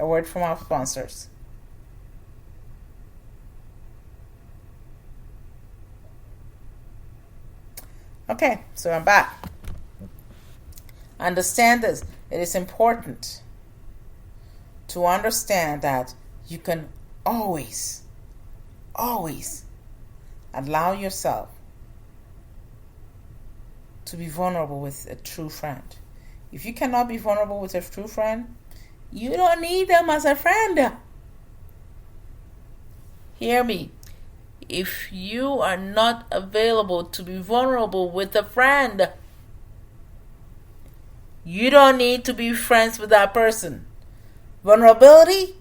A word from our sponsors. Okay, so I'm back. Understand this. It is important to understand that you can always allow yourself to be vulnerable with a true friend. If you cannot be vulnerable with a true friend, you don't need them as a friend. Hear me. If you are not available to be vulnerable with a friend, you don't need to be friends with that person. Vulnerability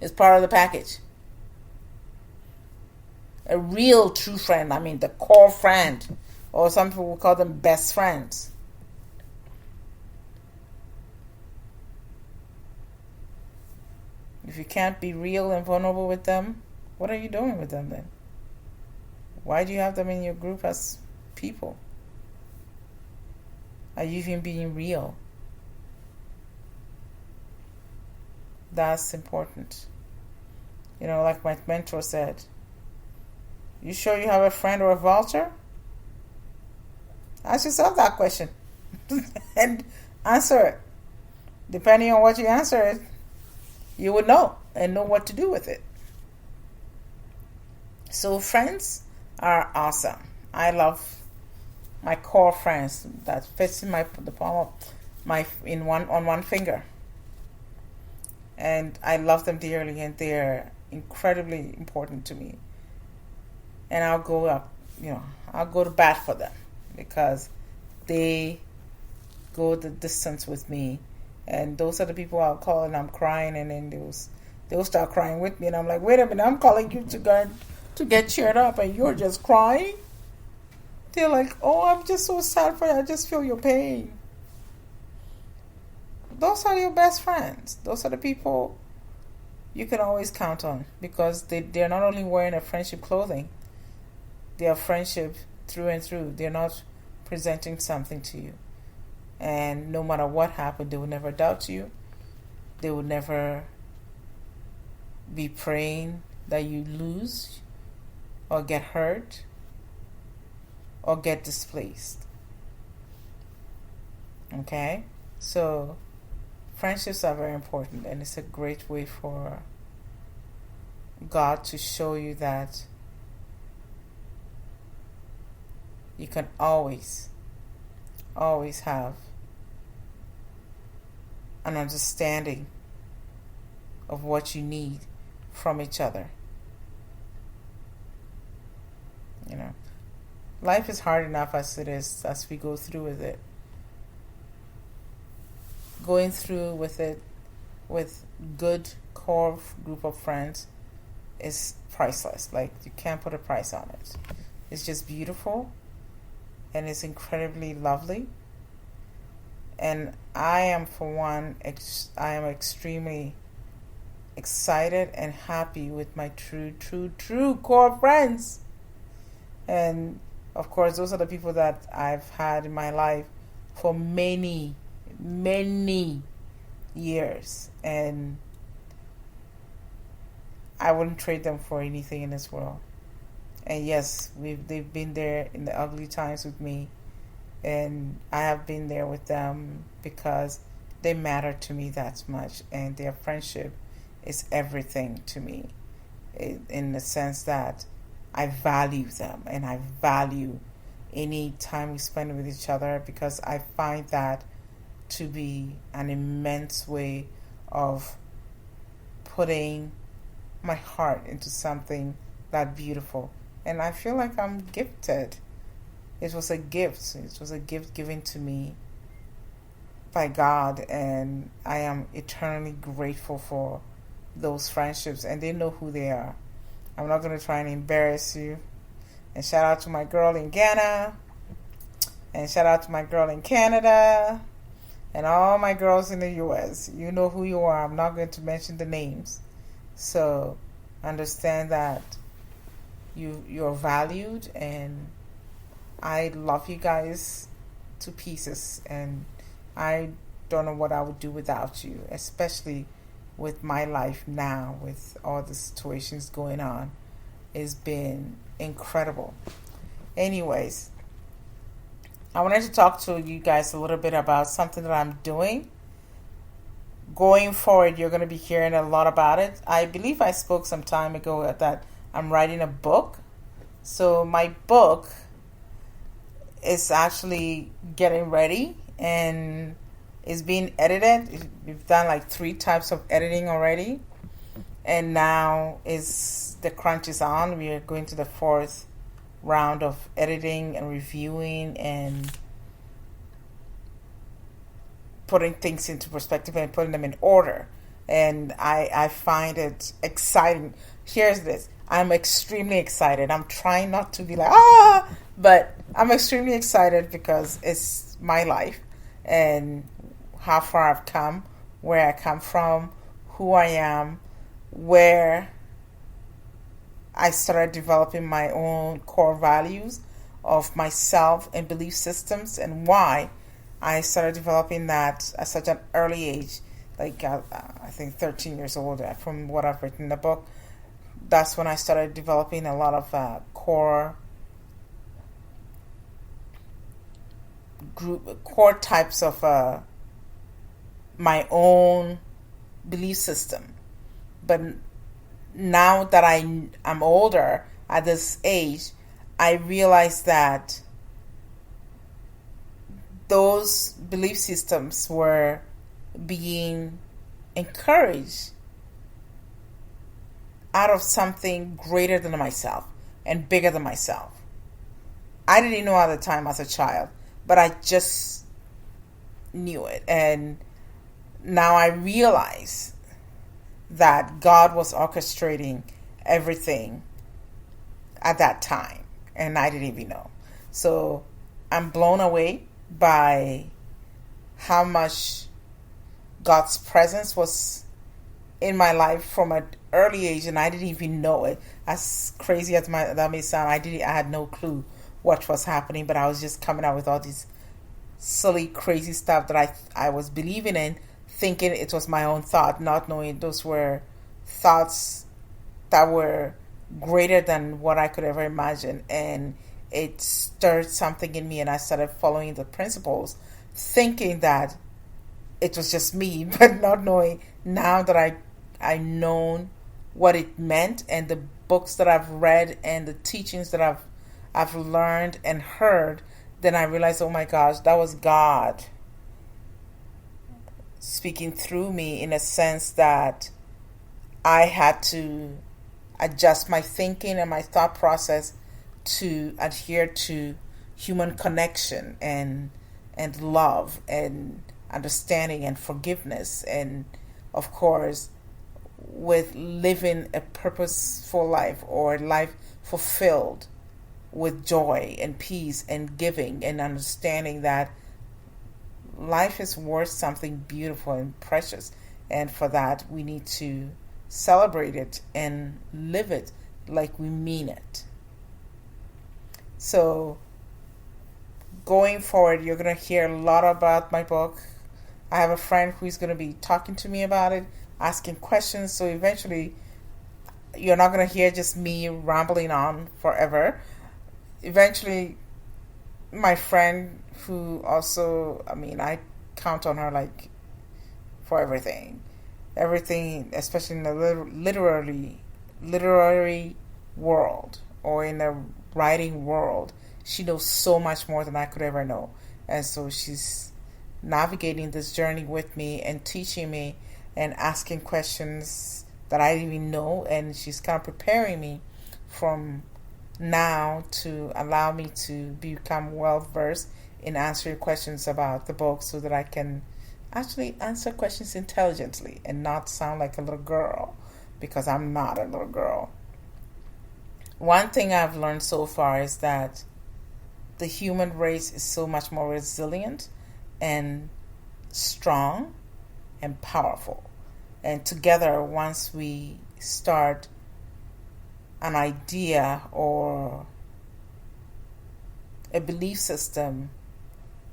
is part of the package. A real true friend, I mean the core friend, or some people will call them best friends. If you can't be real and vulnerable with them, what are you doing with them then? Why do you have them in your group as people? Are you even being real? That's important. You know, like my mentor said, you sure you have a friend or a vulture? Ask yourself that question and answer it. Depending on what you answer it, you would know and know what to do with it. So friends are awesome. I love my core friends that fits in the palm of on one finger. And I love them dearly, and they're incredibly important to me. And I'll go to bat for them because they go the distance with me. And those are the people I'll call and I'm crying, and then they'll start crying with me, and I'm like, wait a minute, I'm calling you to get cheered up, and you're just crying? They're like, oh, I'm just so sad for you. I just feel your pain. Those are your best friends. Those are the people you can always count on, because they're not only wearing a friendship clothing, they are friendship through and through. They're not presenting something to you. And no matter what happened, they will never doubt you. They will never be praying that you lose or get hurt or get displaced. Okay? So friendships are very important, and it's a great way for God to show you that you can always have an understanding of what you need from each other. You know, life is hard enough as it is, as we go through with it. Going through with it with good core group of friends is priceless. Like, you can't put a price on it. It's just beautiful, and it's incredibly lovely. And I am, for one, I am extremely excited and happy with my true core friends. And of course, those are the people that I've had in my life for many years, and I wouldn't trade them for anything in this world. And yes, they've been there in the ugly times with me, and I have been there with them because they matter to me that much, and their friendship is everything to me, in the sense that I value them, and I value any time we spend with each other, because I find that to be an immense way of putting my heart into something that beautiful. And I feel like I'm gifted. It was a gift. It was a gift given to me by God, and I am eternally grateful for those friendships, and they know who they are. I'm not going to try and embarrass you. And shout out to my girl in Ghana, and shout out to my girl in Canada, and all my girls in the US. You know who you are. I'm not going to mention the names. So understand that you're valued, and I love you guys to pieces, and I don't know what I would do without you, especially with my life now, with all the situations going on. It's been incredible. Anyways, I wanted to talk to you guys a little bit about something that I'm doing. Going forward, you're going to be hearing a lot about it. I believe I spoke some time ago that I'm writing a book. So my book is actually getting ready and is being edited. We've done like 3 types of editing already. And now is the crunch is on. We are going to the 4th round of editing and reviewing and putting things into perspective and putting them in order. And I find it exciting. Here's this. I'm extremely excited. I'm trying not to be like, but I'm extremely excited because it's my life and how far I've come, where I come from, who I am, where I started developing my own core values of myself and belief systems, and why I started developing that at such an early age, like I think 13 years old, from what I've written in the book. That's when I started developing a lot of core types of my own belief system. But now that I'm older, at this age, I realize that those belief systems were being encouraged out of something greater than myself and bigger than myself. I didn't know at the time as a child, but I just knew it. And now I realize that God was orchestrating everything at that time, and I didn't even know. So I'm blown away by how much God's presence was in my life from an early age, and I didn't even know it. As crazy as that may sound, I had no clue what was happening, but I was just coming out with all these silly, crazy stuff that I was believing in, thinking it was my own thought, not knowing those were thoughts that were greater than what I could ever imagine. And it stirred something in me, and I started following the principles, thinking that it was just me, but not knowing now that I known what it meant, and the books that I've read and the teachings that I've learned and heard. Then I realized, oh my gosh, that was God speaking through me, in a sense that I had to adjust my thinking and my thought process to adhere to human connection and love and understanding and forgiveness, and of course with living a purposeful life, or life fulfilled with joy and peace and giving, and understanding that life is worth something beautiful and precious, and for that we need to celebrate it and live it like we mean it. So going forward, you're going to hear a lot about my book. I have a friend who's going to be talking to me about it, asking questions, so eventually you're not going to hear just me rambling on forever. Eventually, my friend, who also, I count on her like for everything, especially in the literary world, or in the writing world. She knows so much more than I could ever know, and so she's navigating this journey with me and teaching me and asking questions that I didn't even know, and she's kind of preparing me from now to allow me to become well versed in answering questions about the book, so that I can actually answer questions intelligently and not sound like a little girl, because I'm not a little girl. One thing I've learned so far is that the human race is so much more resilient and strong and powerful. And together, once we start an idea or a belief system,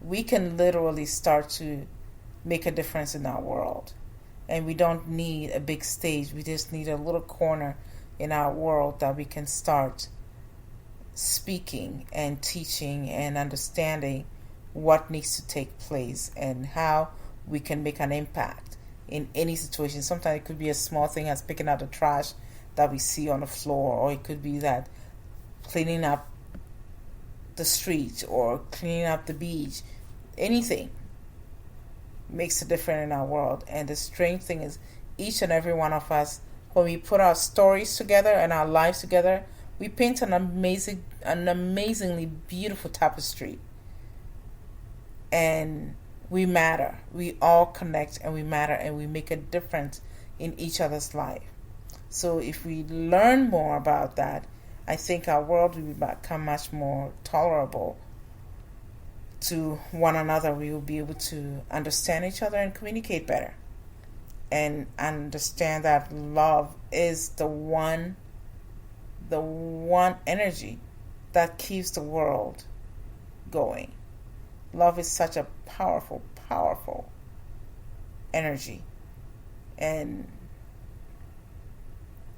we can literally start to make a difference in our world. And we don't need a big stage. We just need a little corner in our world that we can start speaking and teaching and understanding what needs to take place and how we can make an impact in any situation. Sometimes it could be a small thing as picking out the trash that we see on the floor, or it could be that cleaning up the street or cleaning up the beach. Anything makes a difference in our world. And the strange thing is, each and every one of us, when we put our stories together and our lives together, we paint an amazingly beautiful tapestry. And we matter. We all connect, and we matter, and we make a difference in each other's life. So if we learn more about that, I think our world will become much more tolerable to one another. We will be able to understand each other and communicate better, and understand that love is the one energy that keeps the world going. Love is such a powerful, powerful energy. And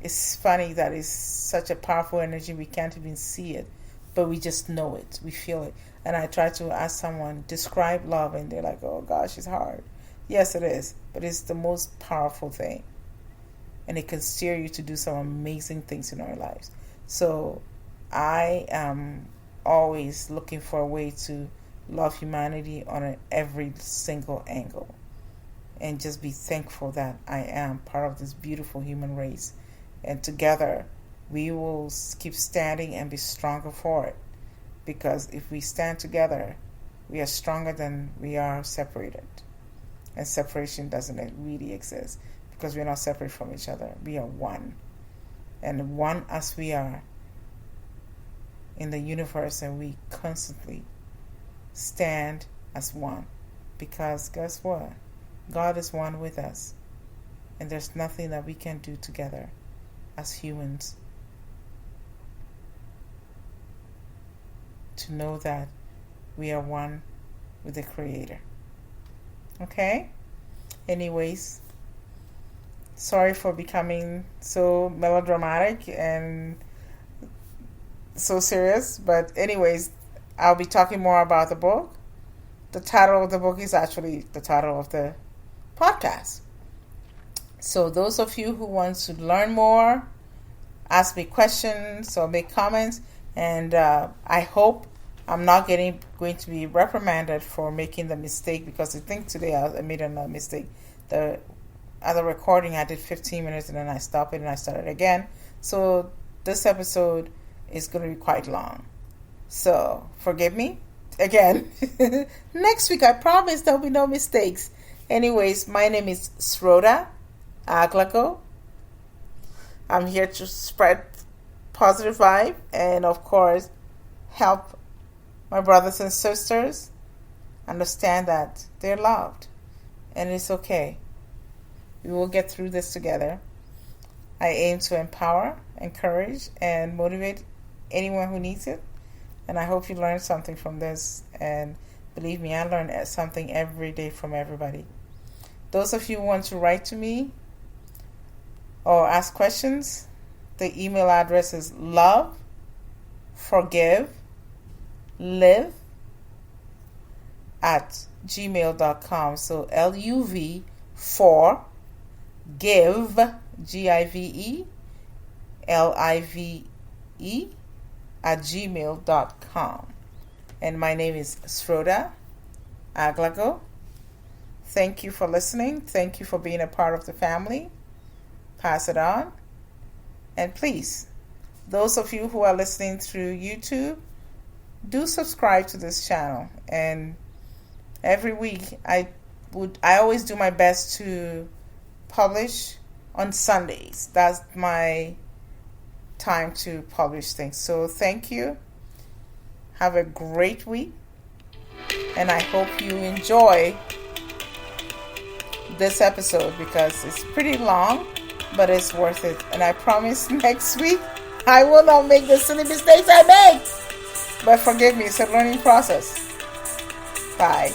it's funny that it's such a powerful energy, we can't even see it, but we just know it, we feel it. And I try to ask someone, describe love, and they're like, oh gosh, it's hard. Yes, it is, but it's the most powerful thing. And it can steer you to do some amazing things in our lives. So I am always looking for a way to love humanity on every single angle, and just be thankful that I am part of this beautiful human race. And together we will keep standing and be stronger for it, because if we stand together, we are stronger than we are separated. And separation doesn't really exist, because we're not separate from each other. We are one, and one as we are in the universe, and we constantly stand as one, because guess what? God is one with us, and there's nothing that we can do together as humans to know that we are one with the Creator. Okay? Anyways, sorry for becoming so melodramatic and so serious, but anyways, I'll be talking more about the book. The title of the book is actually the title of the podcast. So those of you who want to learn more, ask me questions or make comments, and I hope I'm not going to be reprimanded for making the mistake, because I think today I made another mistake. The other recording I did 15 minutes and then I stopped it and I started again. So this episode is going to be quite long. So forgive me again. Next week, I promise there'll be no mistakes. Anyways, my name is Sroda Aglago. I'm here to spread positive vibe and, of course, help my brothers and sisters understand that they're loved and it's okay. We will get through this together. I aim to empower, encourage, and motivate anyone who needs it. And I hope you learned something from this. And believe me, I learn something every day from everybody. Those of you who want to write to me or ask questions, the email address is loveforgivelive@gmail.com. So LUV for give, GIVE, LIVE @gmail.com. And my name is Sroda Aglago. Thank you for listening. Thank you for being a part of the family. Pass it on. And please, those of you who are listening through YouTube, do subscribe to this channel. And every week, I always do my best to publish on Sundays. That's my time to publish things. So thank you. Have a great week. And I hope you enjoy this episode, because it's pretty long, but it's worth it. And I promise next week I will not make the silly mistakes I made. But forgive me, it's a learning process. Bye.